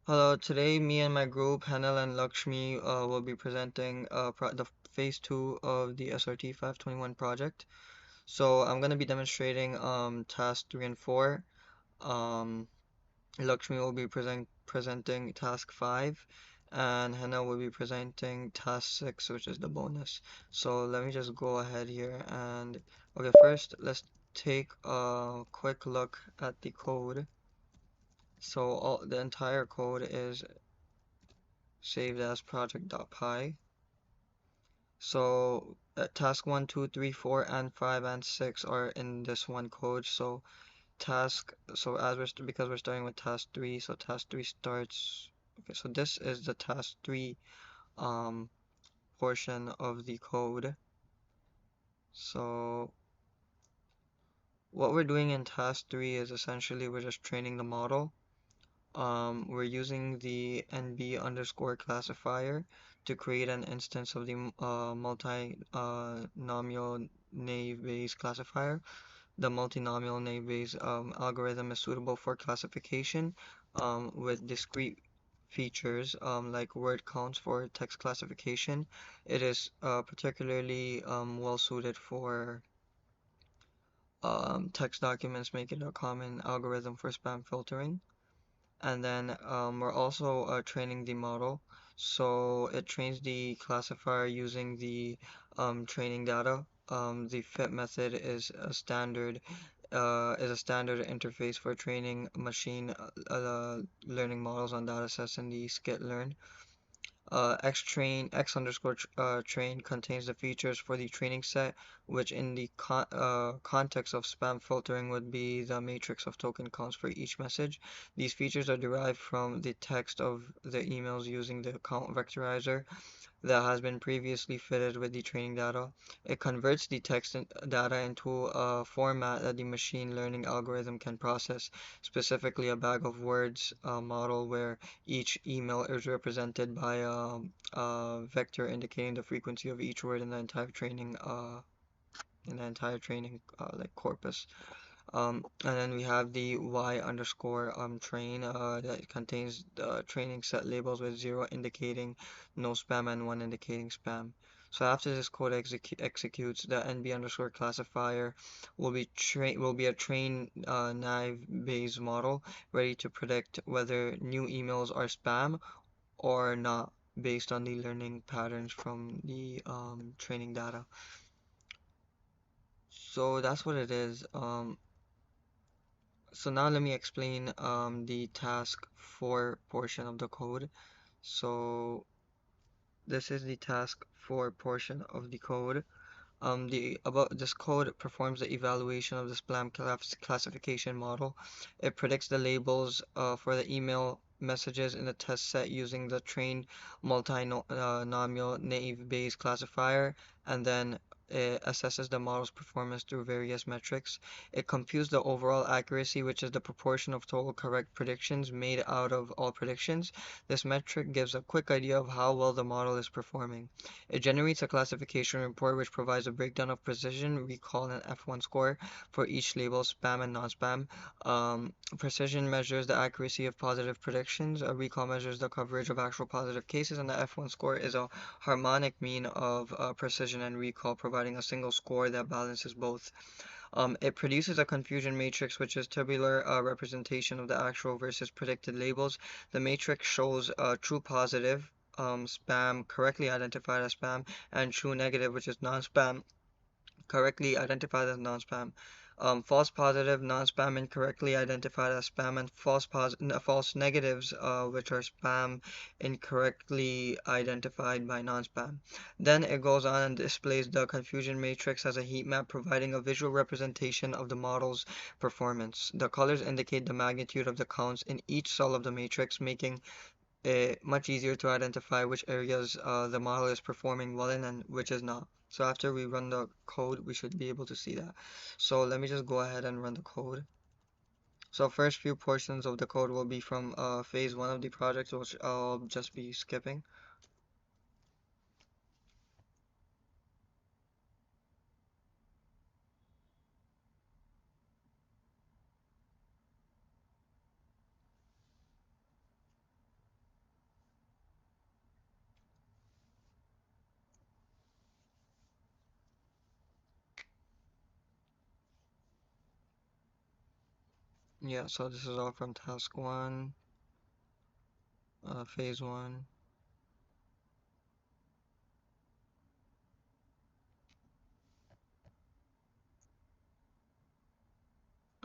Hello, today me and my group, Hanel and Lakshmi, will be presenting the phase 2 of the SRT521 project. So I'm going to be demonstrating task 3 and 4. Um, Lakshmi will be presenting task 5, and Hanel will be presenting task 6, which is the bonus. So let me just go ahead here and okay, first let's take a quick look at the code. So the entire code is saved as project.py. So task 1, 2, 3, 4, and 5 and 6 are in this one code. So because we're starting with task 3, so task 3 starts. Okay, so this is the task 3 um portion of the code. So what we're doing in task 3 is essentially we're just training the model. We're using the NB underscore classifier to create an instance of the multinomial naive Bayes classifier. The multinomial naive Bayes algorithm is suitable for classification with discrete features like word counts for text classification. It is particularly well suited for text documents, making it a common algorithm for spam filtering. And then we're also training the model. So it trains the classifier using the training data. The fit method is a standard interface for training machine learning models on datasets in the skitlearn. X underscore train contains the features for the training set, which in the context of spam filtering would be the matrix of token counts for each message. These features are derived from the text of the emails using the count vectorizer that has been previously fitted with the training data. It converts the data into a format that the machine learning algorithm can process, specifically a bag of words model where each email is represented by a vector indicating the frequency of each word in the entire training like corpus. And then we have the Y underscore train that contains the training set labels with 0 indicating no spam and 1 indicating spam. So after this code executes, the NB underscore classifier will be a train naive Bayes model ready to predict whether new emails are spam or not based on the learning patterns from the training data. So that's what it is. So now let me explain the task 4 portion of the code. So this is the task 4 portion of the code. The about this code performs the evaluation of the spam classification model. It predicts the labels for the email messages in the test set using the trained multinomial naive Bayes classifier, and then it assesses the model's performance through various metrics. It computes the overall accuracy, which is the proportion of total correct predictions made out of all predictions. This metric gives a quick idea of how well the model is performing. It generates a classification report which provides a breakdown of precision, recall, and F1 score for each label, spam and non-spam. Precision measures the accuracy of positive predictions. A recall measures the coverage of actual positive cases, and the F1 score is a harmonic mean of precision and recall, providing a single score that balances both. It produces a confusion matrix, which is tabular representation of the actual versus predicted labels. The matrix shows true positive, spam correctly identified as spam, and true negative, which is non-spam, correctly identified as non-spam. False positive, non-spam, incorrectly identified as spam, and false negatives, which are spam, incorrectly identified by non-spam. Then it goes on and displays the confusion matrix as a heat map, providing a visual representation of the model's performance. The colors indicate the magnitude of the counts in each cell of the matrix, making much easier to identify which areas the model is performing well in and which is not. So after we run the code, we should be able to see that. So let me just go ahead and run the code. So first few portions of the code will be from phase 1 of the project, which I'll just be skipping. Yeah, so this is all from task one, phase one.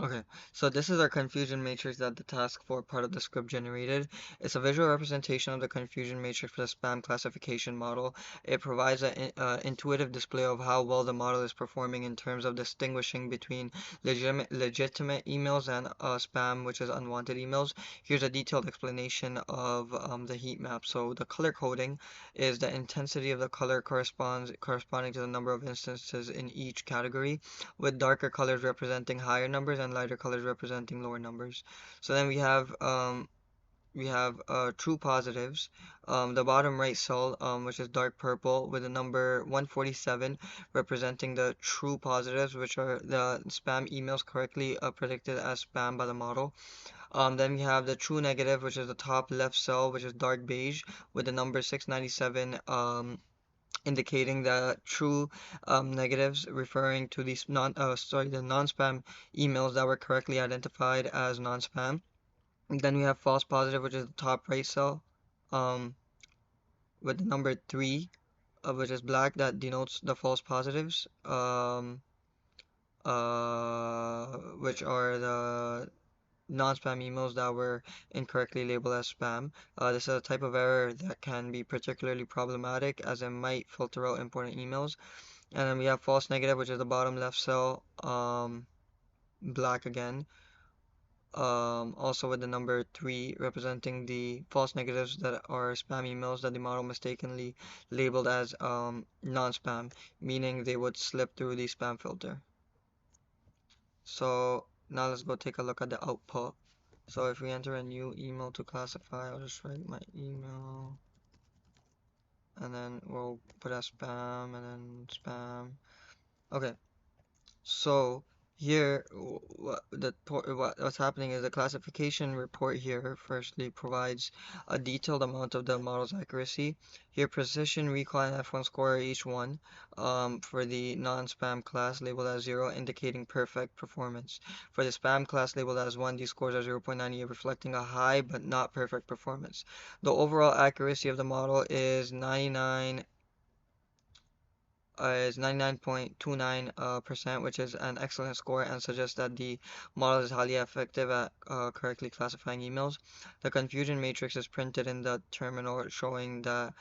Okay, so this is our confusion matrix that the task 4 part of the script generated. It's a visual representation of the confusion matrix for the spam classification model. It provides an intuitive display of how well the model is performing in terms of distinguishing between legitimate emails and spam, which is unwanted emails. Here's a detailed explanation of the heat map. So the color coding is the intensity of the color corresponding to the number of instances in each category, with darker colors representing higher numbers and lighter colors representing lower numbers. So then we have true positives. The bottom right cell, which is dark purple, with the number 147 representing the true positives, which are the spam emails correctly predicted as spam by the model. Then we have the true negative, which is the top left cell, which is dark beige, with the number 697 indicating the true negatives, referring to these the non-spam emails that were correctly identified as non-spam. Then we have false positive, which is the top right cell, um, with the number 3, which is black, that denotes the false positives, which are the non-spam emails that were incorrectly labeled as spam. This is a type of error that can be particularly problematic as it might filter out important emails. And then we have false negative, which is the bottom left cell, black again. Also with the number 3 representing the false negatives that are spam emails that the model mistakenly labeled as non-spam, meaning they would slip through the spam filter. So now let's go take a look at the output. So if we enter a new email to classify, I'll just write my email and then we'll put as spam and then spam. Okay, so here, what's happening is the classification report here firstly provides a detailed amount of the model's accuracy. Here, precision, recall, and F1 score are each one for the non-spam class labeled as 0, indicating perfect performance. For the spam class labeled as 1, these scores are 0.98, reflecting a high but not perfect performance. The overall accuracy of the model is 99.29%, which is an excellent score and suggests that the model is highly effective at correctly classifying emails. The confusion matrix is printed in the terminal, showing that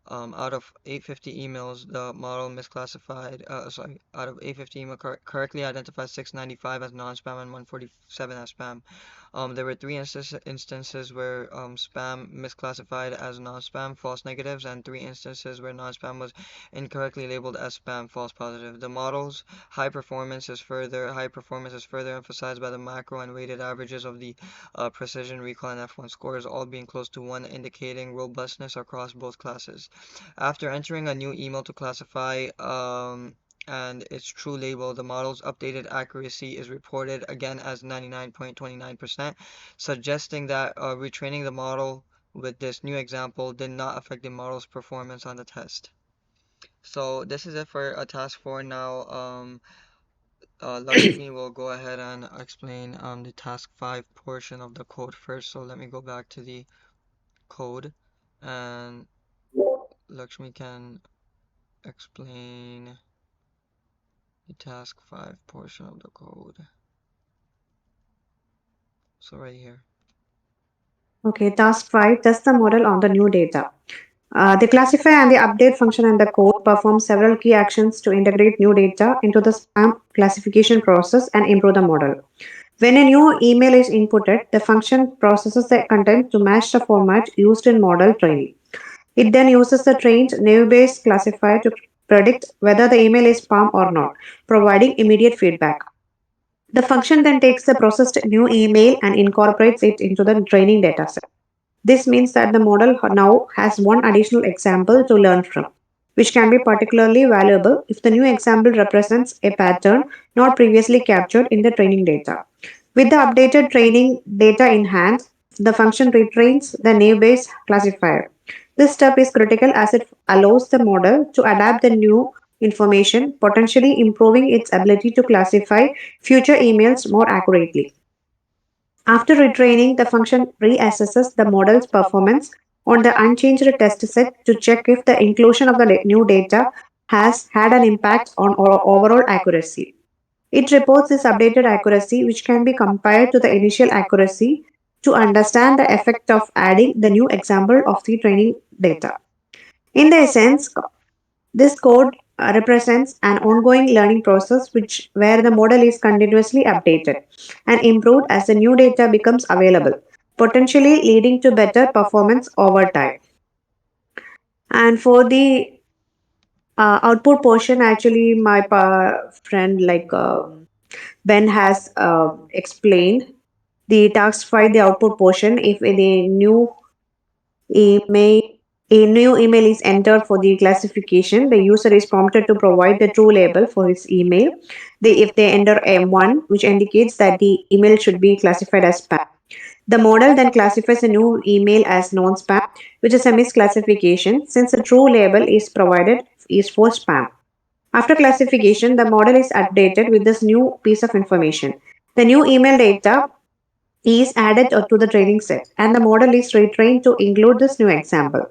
out of 850 emails, the model out of 850 emails correctly identified 695 as non-spam and 147 as spam. There were three instances where spam misclassified as non-spam, false negatives, and three instances where non-spam was incorrectly labeled as spam, false positive. The model's high performance is further emphasized by the macro and weighted averages of the precision, recall, and F1 scores, all being close to 1, indicating robustness across both classes. After entering a new email to classify and its true label, the model's updated accuracy is reported again as 99.29%, suggesting that retraining the model with this new example did not affect the model's performance on the test. So this is it for task 4. Now, Lakshmi will go ahead and explain the task 5 portion of the code first. So let me go back to the code and Lakshmi can explain the task 5 portion of the code. So right here. Okay, task 5, test the model on the new data. The classify and the update function in the code perform several key actions to integrate new data into the spam classification process and improve the model. When a new email is inputted, the function processes the content to match the format used in model training. It then uses the trained naive-Bayes classifier to predict whether the email is spam or not, providing immediate feedback. The function then takes the processed new email and incorporates it into the training dataset. This means that the model now has one additional example to learn from, which can be particularly valuable if the new example represents a pattern not previously captured in the training data. With the updated training data in hand, the function retrains the naive-Bayes classifier. This step is critical as it allows the model to adapt the new information, potentially improving its ability to classify future emails more accurately. After retraining, the function reassesses the model's performance on the unchanged test set to check if the inclusion of the new data has had an impact on overall accuracy. It reports this updated accuracy, which can be compared to the initial accuracy to understand the effect of adding the new example of the training data. In the essence, this code represents an ongoing learning process where the model is continuously updated and improved as the new data becomes available, potentially leading to better performance over time. And for the output portion, actually, my friend Ben has explained the task file, the output portion. If any email a new email is entered for the classification, the user is prompted to provide the true label for his email. If they enter M1, which indicates that the email should be classified as spam. The model then classifies a new email as non-spam, which is a misclassification since the true label is provided is for spam. After classification, the model is updated with this new piece of information. The new email data is added to the training set, and the model is retrained to include this new example.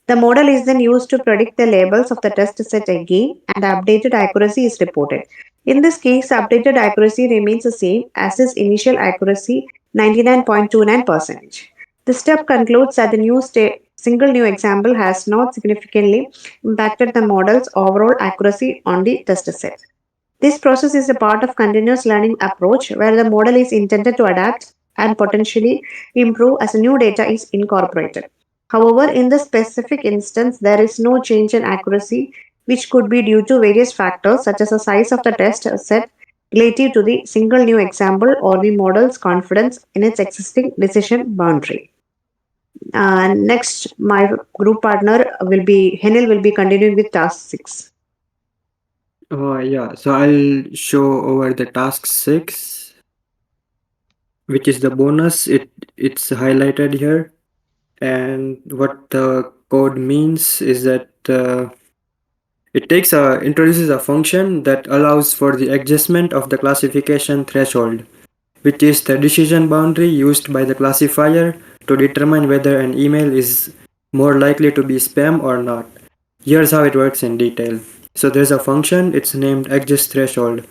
The model is then used to predict the labels of the test set again, and the updated accuracy is reported. In this case, the updated accuracy remains the same as its initial accuracy, 99.29%. This step concludes that the single new example has not significantly impacted the model's overall accuracy on the test set. This process is a part of continuous learning approach where the model is intended to adapt and potentially improve as new data is incorporated. However, in this specific instance, there is no change in accuracy, which could be due to various factors such as the size of the test set relative to the single new example or the model's confidence in its existing decision boundary. Next, my group partner will be Henil will be continuing with task 6. Yeah, so I'll show over the task 6, which is the bonus. It's highlighted here, and what the code means is that it introduces a function that allows for the adjustment of the classification threshold, which is the decision boundary used by the classifier to determine whether an email is more likely to be spam or not. Here's how it works in detail. So there's a function, it's named adjust threshold.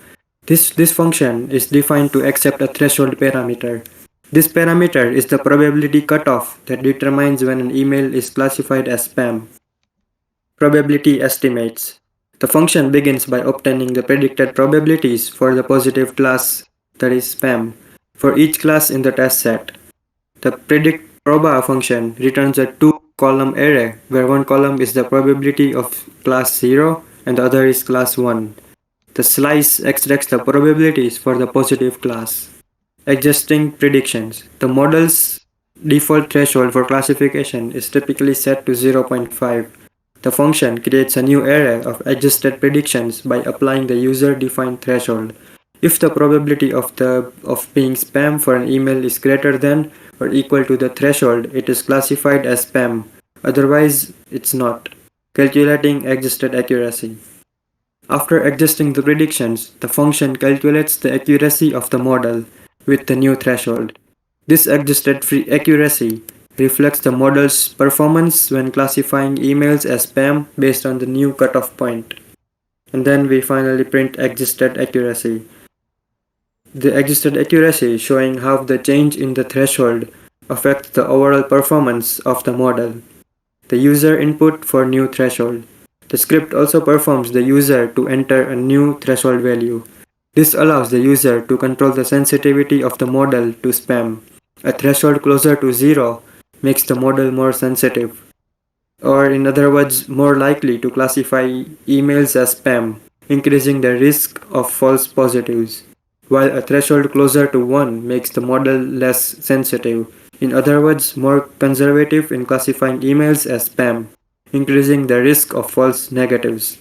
This function is defined to accept a threshold parameter. This parameter is the probability cutoff that determines when an email is classified as spam. Probability estimates. The function begins by obtaining the predicted probabilities for the positive class, that is spam, for each class in the test set. The predict_proba function returns a two-column array where one column is the probability of class 0 and the other is class 1. The slice extracts the probabilities for the positive class. Adjusting predictions. The model's default threshold for classification is typically set to 0.5. The function creates a new array of adjusted predictions by applying the user-defined threshold. If the probability of being spam for an email is greater than or equal to the threshold, it is classified as spam. Otherwise, it's not. Calculating adjusted accuracy. After adjusting the predictions, the function calculates the accuracy of the model with the new threshold. This adjusted accuracy reflects the model's performance when classifying emails as spam based on the new cutoff point. And then we finally print adjusted accuracy. The adjusted accuracy showing how the change in the threshold affects the overall performance of the model. The user input for new threshold. The script also performs the user to enter a new threshold value. This allows the user to control the sensitivity of the model to spam. A threshold closer to 0 makes the model more sensitive, or in other words, more likely to classify emails as spam, increasing the risk of false positives, while a threshold closer to 1 makes the model less sensitive, in other words, more conservative in classifying emails as spam, increasing the risk of false negatives.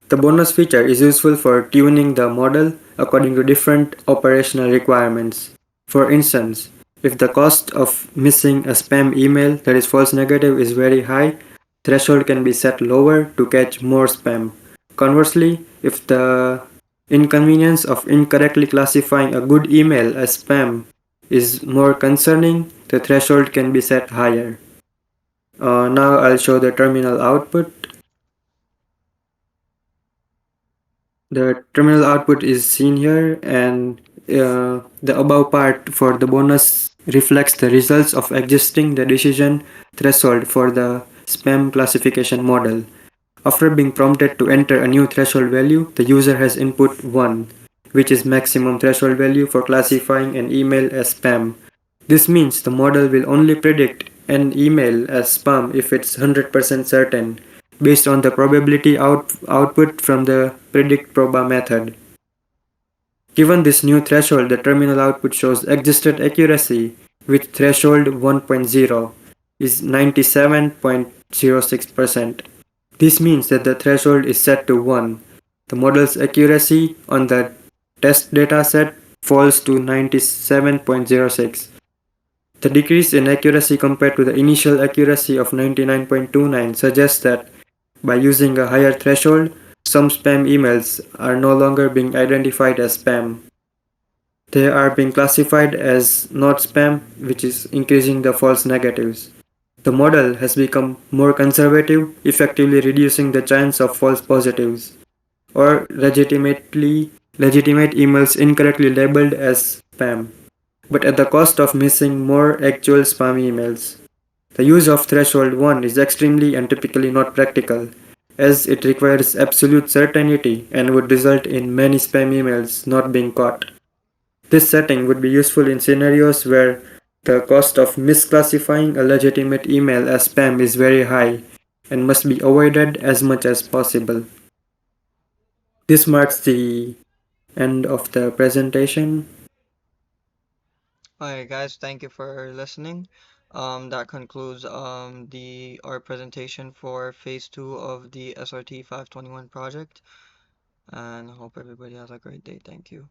The bonus feature is useful for tuning the model according to different operational requirements. For instance, if the cost of missing a spam email that is false negative is very high, threshold can be set lower to catch more spam. Conversely, if the inconvenience of incorrectly classifying a good email as spam is more concerning, the threshold can be set higher. Now I'll show the terminal output. The terminal output is seen here, and the above part for the bonus reflects the results of adjusting the decision threshold for the spam classification model. After being prompted to enter a new threshold value, the user has input 1, which is maximum threshold value for classifying an email as spam. This means the model will only predict an email as spam if it's 100% certain, based on the probability output from the predict proba method. Given this new threshold, the terminal output shows adjusted accuracy with threshold 1.0 is 97.06%. This means that the threshold is set to 1. The model's accuracy on the test dataset falls to 97.06. The decrease in accuracy compared to the initial accuracy of 99.29 suggests that by using a higher threshold, some spam emails are no longer being identified as spam. They are being classified as not spam, which is increasing the false negatives. The model has become more conservative, effectively reducing the chance of false positives, or legitimate emails incorrectly labeled as spam, but at the cost of missing more actual spam emails. The use of threshold 1 is extremely and typically not practical, as it requires absolute certainty and would result in many spam emails not being caught. This setting would be useful in scenarios where the cost of misclassifying a legitimate email as spam is very high and must be avoided as much as possible. This marks the end of the presentation. Alright guys, thank you for listening. That concludes the our presentation for phase 2 of the SRT 521 project, and hope everybody has a great day. Thank you.